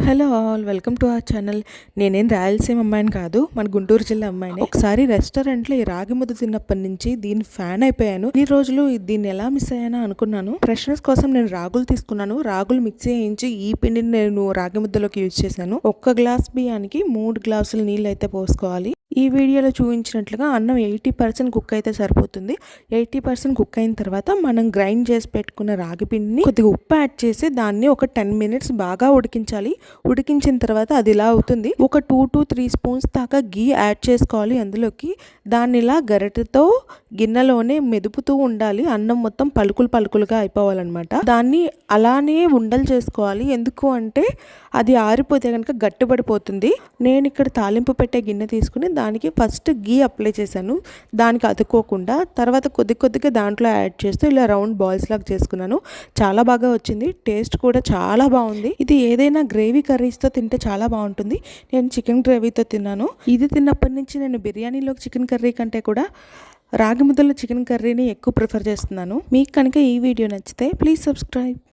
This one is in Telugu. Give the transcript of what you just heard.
Hello all, welcome to our channel. నేనేం రాయలసీమ అమ్మాయిని కాదు, మన గుంటూరు జిల్లా అమ్మాయిని. ఒకసారి రెస్టారెంట్లో ఈ రాగి ముద్ద తిన్నప్పటి నుంచి దీని ఫ్యాన్ అయిపోయాను. ఈ రోజులు దీన్ని ఎలా మిస్ అయ్యానా అనుకున్నాను. ఫ్రెష్నెస్ కోసం నేను రాగులు తీసుకున్నాను. రాగులు మిక్సీ వేయించి ఈ పిండిని నేను రాగి ముద్దలోకి యూజ్ చేశాను. 1 గ్లాస్ బియ్యానికి 3 గ్లాసులు నీళ్ళు అయితే పోసుకోవాలి. ఈ వీడియోలో చూపించినట్లుగా అన్నం 80% కుక్ అయితే సరిపోతుంది. 80% కుక్ అయిన తర్వాత మనం గ్రైండ్ చేసి పెట్టుకున్న రాగి పిండిని కొద్దిగా ఉప్పు యాడ్ చేసి దాన్ని ఒక 10 మినిట్స్ బాగా ఉడికించాలి. ఉడికించిన తర్వాత అది ఇలా అవుతుంది. ఒక 2 to 3 స్పూన్స్ దాకా గీ యాడ్ చేసుకోవాలి అందులోకి. దాన్ని ఇలా గరిటెతో గిన్నెలోనే మెదుపుతూ ఉండాలి. అన్నం మొత్తం పలుకులు పలుకులుగా అయిపోవాలన్నమాట. దాన్ని అలానే ఉండలు చేసుకోవాలి. ఎందుకు అంటే అది ఆరిపోతే కనుక గట్టిపడిపోతుంది. నేను ఇక్కడ తాలింపు పెట్టే గిన్నె తీసుకుని దానికి ఫస్ట్ గీ అప్లై చేశాను. దానికి అతుక్కోకుండా తర్వాత కొద్దిగా దాంట్లో యాడ్ చేస్తూ ఇలా రౌండ్ బాల్స్ లాగా చేసుకున్నాను. చాలా బాగా వచ్చింది. టేస్ట్ కూడా చాలా బాగుంది. ఇది ఏదైనా గ్రేవీ కర్రీస్తో తింటే చాలా బాగుంటుంది. నేను చికెన్ గ్రేవీతో తిన్నాను. ఇది తిన్నప్పటి నుంచి నేను బిర్యానీలోకి చికెన్ కర్రీ కంటే కూడా రాగి ముద్దలో చికెన్ కర్రీని ఎక్కువ ప్రిఫర్ చేస్తున్నాను. మీకు కనుక ఈ వీడియో నచ్చితే ప్లీజ్ సబ్స్క్రైబ్.